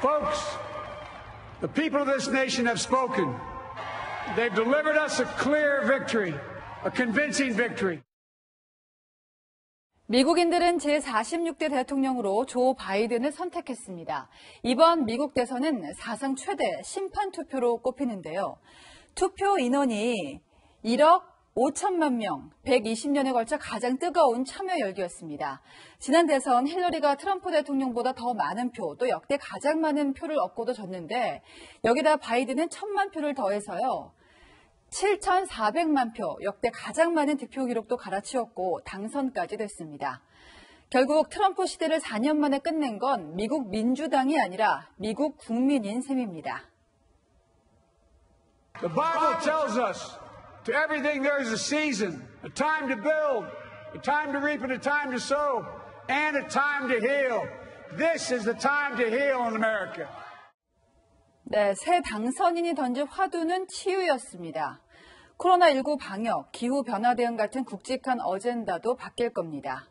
Folks, the people of this nation have spoken. They've delivered us a clear victory, a convincing victory. 미국인들은 제46대 대통령으로 조 바이든을 선택했습니다. 이번 미국 대선은 사상 최대 심판 투표로 꼽히는데요. 투표 인원이 1억 5천만 명, 120년에 걸쳐 가장 뜨거운 참여 열기였습니다. 지난 대선 힐러리가 트럼프 대통령보다 더 많은 표, 또 역대 가장 많은 표를 얻고도 졌는데 여기다 바이든은 1,000만 표를 더해서요. 7,400만 표, 역대 가장 많은 득표 기록도 갈아치웠고 당선까지 됐습니다. 결국 트럼프 시대를 4년 만에 끝낸 건 미국 민주당이 아니라 미국 국민인 셈입니다. The Bible tells us to everything there is a season, a time to build, a time to reap and a time to sow, and a time to heal. This is the time to heal in America. 네, 새 당선인이 던진 화두는 치유였습니다. 코로나19 방역, 기후변화 대응 같은 굵직한 어젠다도 바뀔 겁니다.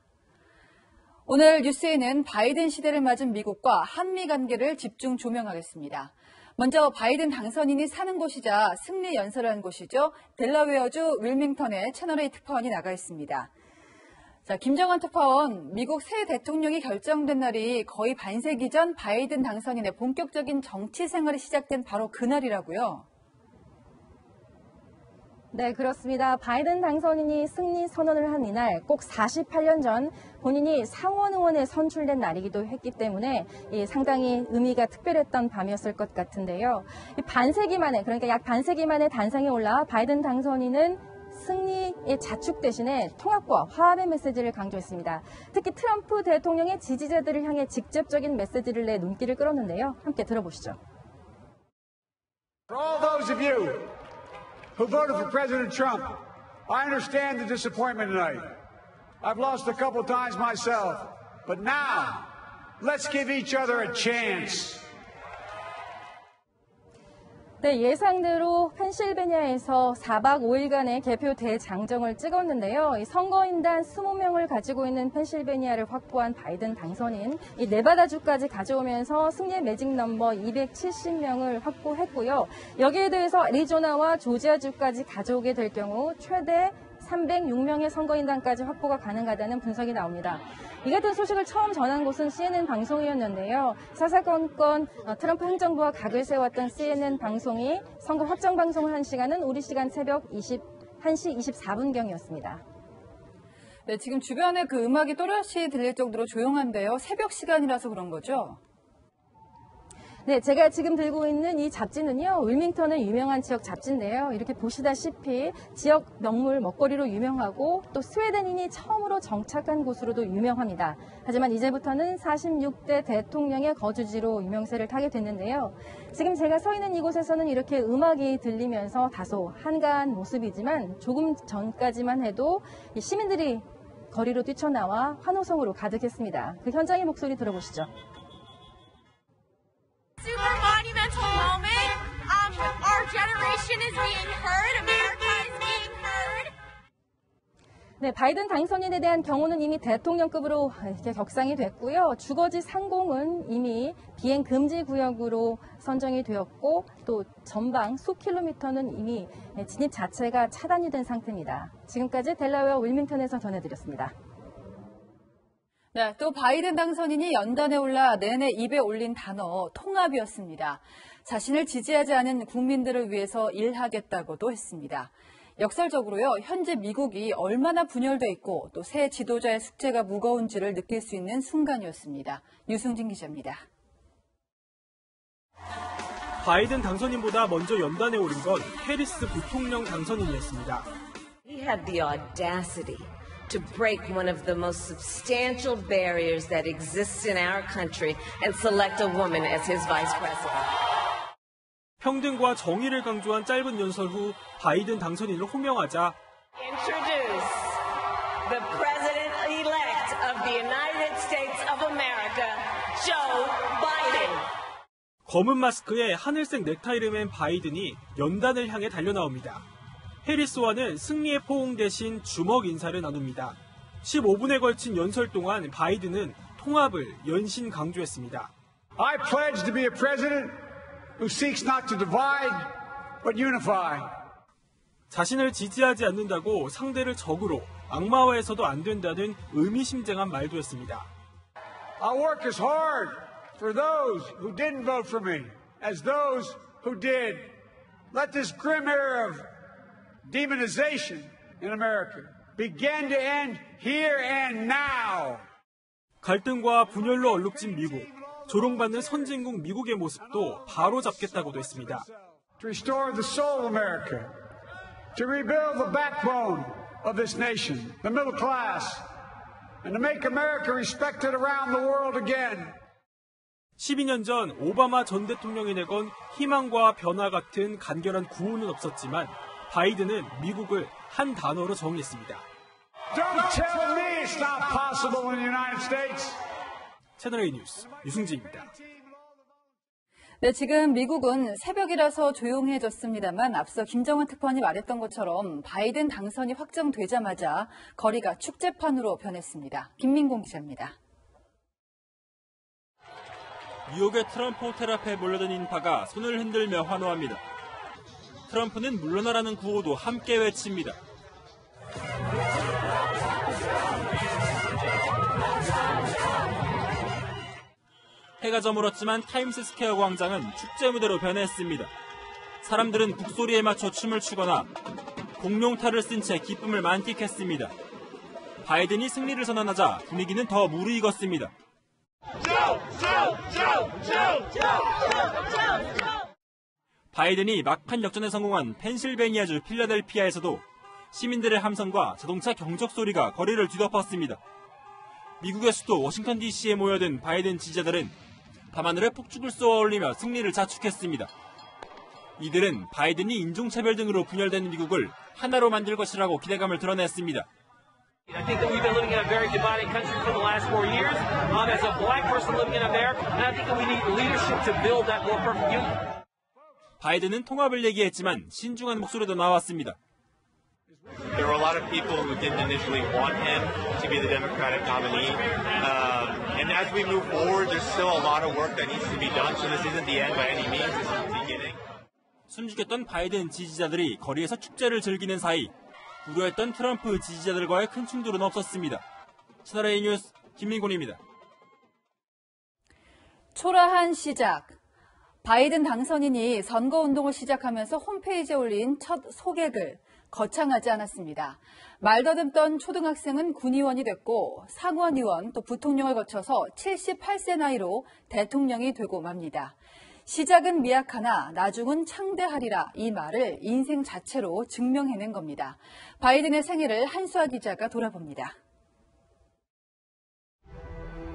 오늘 뉴스에는 바이든 시대를 맞은 미국과 한미 관계를 집중 조명하겠습니다. 먼저 바이든 당선인이 사는 곳이자 승리 연설을 한 곳이죠. 델라웨어주 윌밍턴에 채널A 특파원이 나가 있습니다. 자, 김정환 특파원, 미국 새 대통령이 결정된 날이 거의 반세기 전 바이든 당선인의 본격적인 정치 생활이 시작된 바로 그날이라고요. 네, 그렇습니다. 바이든 당선인이 승리 선언을 한 이날 꼭 48년 전 본인이 상원 의원에 선출된 날이기도 했기 때문에 상당히 의미가 특별했던 밤이었을 것 같은데요. 반세기 만에, 그러니까 약 반세기 만에 단상에 올라 바이든 당선인은 승리의 자축 대신에 통합과 화합의 메시지를 강조했습니다. 특히 트럼프 대통령의 지지자들을 향해 직접적인 메시지를 내 눈길을 끌었는데요. 함께 들어보시죠. For all those of you who voted for President Trump, I understand the disappointment tonight. I've lost a couple times myself, but now let's give each other a chance. 네, 예상대로 펜실베니아에서 4박 5일간의 개표 대장정을 찍었는데요. 이 선거인단 20명을 가지고 있는 펜실베니아를 확보한 바이든 당선인, 이 네바다주까지 가져오면서 승리의 매직 넘버 270명을 확보했고요. 여기에 대해서 애리조나와 조지아주까지 가져오게 될 경우 최대 306명의 선거인단까지 확보가 가능하다는 분석이 나옵니다. 이 같은 소식을 처음 전한 곳은 CNN 방송이었는데요. 사사건건 트럼프 행정부와 각을 세웠던 CNN 방송이 선거 확정 방송을 한 시간은 우리 시간 새벽 1시 24분경이었습니다. 네, 지금 주변에 그 음악이 또렷이 들릴 정도로 조용한데요. 새벽 시간이라서 그런 거죠? 네, 제가 지금 들고 있는 이 잡지는요, 윌밍턴의 유명한 지역 잡지인데요. 이렇게 보시다시피 지역 명물 먹거리로 유명하고 또 스웨덴인이 처음으로 정착한 곳으로도 유명합니다. 하지만 이제부터는 46대 대통령의 거주지로 유명세를 타게 됐는데요. 지금 제가 서 있는 이곳에서는 이렇게 음악이 들리면서 다소 한가한 모습이지만 조금 전까지만 해도 이 시민들이 거리로 뛰쳐나와 환호성으로 가득했습니다. 그 현장의 목소리 들어보시죠. Super monumental moment. Our generation is being heard. America is being heard. 네, 바이든 당선인에 대한 경호는 이미 대통령급으로 이렇게 격상이 됐고요. 주거지 상공은 이미 비행 금지 구역으로 선정이 되었고 또 전방 수 킬로미터는 이미 진입 자체가 차단이 된 상태입니다. 지금까지 델라웨어 윌밍턴에서 전해드렸습니다. 네, 또 바이든 당선인이 연단에 올라 내내 입에 올린 단어 통합이었습니다. 자신을 지지하지 않은 국민들을 위해서 일하겠다고도 했습니다. 역설적으로요, 현재 미국이 얼마나 분열돼 있고 또 새 지도자의 숙제가 무거운지를 느낄 수 있는 순간이었습니다. 유승진 기자입니다. 바이든 당선인보다 먼저 연단에 오른 건 해리스 부통령 당선인이었습니다. He had the audacity to break one of the most substantial barriers that exists in our country and select a woman as his vice president. 평등과 정의를 강조한 짧은 연설 후 바이든 당선인을 호명하자 Introduce the president-elect of the United States of America, Joe Biden. 검은 마스크에 하늘색 넥타이를 맨 바이든이 연단을 향해 달려나옵니다. 해리스와는 승리의 포옹 대신 주먹 인사를 나눕니다. 15분에 걸친 연설 동안 바이든은 통합을 연신 강조했습니다. I pledge to be a president who seeks not to divide, but unify. 자신을 지지하지 않는다고 상대를 적으로 악마화해서도 안 된다는 의미심장한 말도였습니다. I'll work as hard for those who didn't vote for me as those who did. Let this grim era of demonization in America begin to end here and now. 갈등과 분열로 얼룩진 미국, 조롱받는 선진국 미국의 모습도 바로 잡겠다고도 했습니다. To restore the soul of America, to rebuild the backbone of this nation, the middle class, and to make America respected around the world again. 12년 전 오바마 전 대통령이 내건 희망과 변화 같은 간결한 구호는 없었지만 바이든은 미국을 한 단어로 정의했습니다. Don't tell me it's not possible in the United States. 채널A 뉴스 유승진입니다. 네, 지금 미국은 새벽이라서 조용해졌습니다만 앞서 김정은 특파원이 말했던 것처럼 바이든 당선이 확정되자마자 거리가 축제판으로 변했습니다. 김민공 기자입니다. 뉴욕의 트럼프 호텔 앞에 몰려든 인파가 손을 흔들며 환호합니다. 트럼프는 물러나라는 구호도 함께 외칩니다. 해가 저물었지만 타임스스퀘어 광장은 축제 무대로 변했습니다. 사람들은 북소리에 맞춰 춤을 추거나 공룡탈을 쓴 채 기쁨을 만끽했습니다. 바이든이 승리를 선언하자 분위기는 더 무르익었습니다. 바이든이 막판 역전에 성공한 펜실베니아주 필라델피아에서도 시민들의 함성과 자동차 경적 소리가 거리를 뒤덮었습니다. 미국의 수도 워싱턴 DC에 모여든 바이든 지지자들은 밤하늘에 폭죽을 쏘아 올리며 승리를 자축했습니다. 이들은 바이든이 인종차별 등으로 분열된 미국을 하나로 만들 것이라고 기대감을 드러냈습니다. I think that we've been living in a very divided country for the last 4 years. As a black person living in America, and I think that we need leadership to build that more perfect union. 바이든은 통합을 얘기했지만 신중한 목소리도 나왔습니다. There were a lot of people who didn't initially want him to be the Democratic nominee. And as we move forward, there's still a lot of work that needs to be done. So this isn't the end by any means. This is the beginning. 숨죽였던 바이든 지지자들이 거리에서 축제를 즐기는 사이 우려했던 트럼프 지지자들과의 큰 충돌은 없었습니다. 채널A 뉴스 김민곤입니다. 초라한 시작. 바이든 당선인이 선거운동을 시작하면서 홈페이지에 올린 첫 소개글. 거창하지 않았습니다. 말더듬던 초등학생은 군의원이 됐고 상원의원 또 부통령을 거쳐서 78세 나이로 대통령이 되고 맙니다. 시작은 미약하나 나중은 창대하리라 이 말을 인생 자체로 증명해낸 겁니다. 바이든의 생애를 한수아 기자가 돌아봅니다.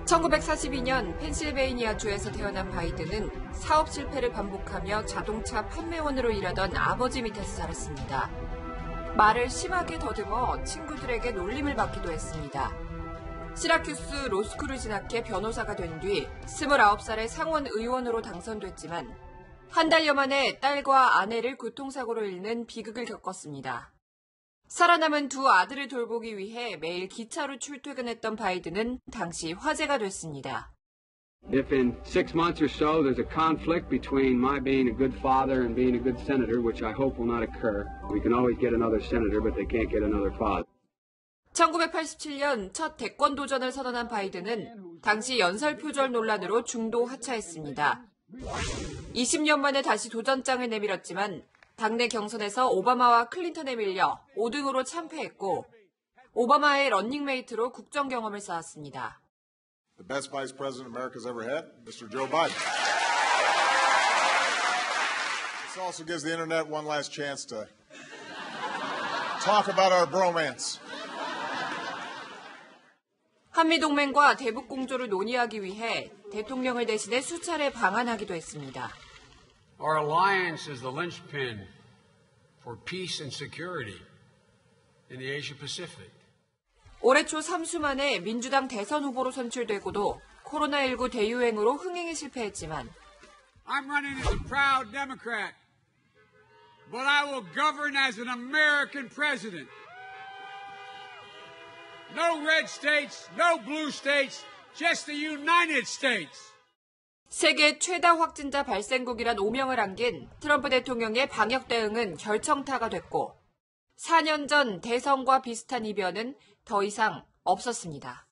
1942년 펜실베이니아주에서 태어난 바이든은 사업 실패를 반복하며 자동차 판매원으로 일하던 아버지 밑에서 자랐습니다. 말을 심하게 더듬어 친구들에게 놀림을 받기도 했습니다. 시라큐스 로스쿨을 진학해 변호사가 된 뒤 29살에 상원 의원으로 당선됐지만 한 달여 만에 딸과 아내를 교통사고로 잃는 비극을 겪었습니다. 살아남은 두 아들을 돌보기 위해 매일 기차로 출퇴근했던 바이든은 당시 화제가 됐습니다. If in 6 months or so there's a conflict between my being a good father and being a good senator, which I hope will not occur, we can always get another senator, but they can't get another father. 1987년 첫 대권 도전을 선언한 바이든은 당시 연설 표절 논란으로 중도 하차했습니다. 20년 만에 다시 도전장을 내밀었지만 당내 경선에서 오바마와 클린턴에 밀려 5등으로 참패했고 오바마의 런닝메이트로 국정 경험을 쌓았습니다. The best vice president America's ever had, Mr. Joe Biden. This also gives the internet one last chance to talk about our bromance. 한미동맹과 대북 공조를 논의하기 위해 대통령을 대신해 수차례 방한하기도 했습니다. Our alliance is the linchpin for peace and security in the Asia-Pacific. 올해 초 3수 만에 민주당 대선 후보로 선출되고도 코로나19 대유행으로 흥행에 실패했지만 I'm running as a proud Democrat, but I will govern as an American president. No red states, no blue states, just the United States. 세계 최다 확진자 발생국이란 오명을 안긴 트럼프 대통령의 방역 대응은 결정타가 됐고 4년 전 대선과 비슷한 이변은 더 이상 없었습니다.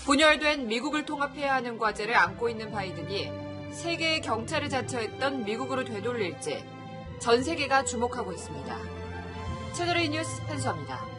분열된 미국을 통합해야 하는 과제를 안고 있는 바이든이 세계의 경찰을 자처했던 미국으로 되돌릴지 전 세계가 주목하고 있습니다. 채널A 뉴스 한수아입니다.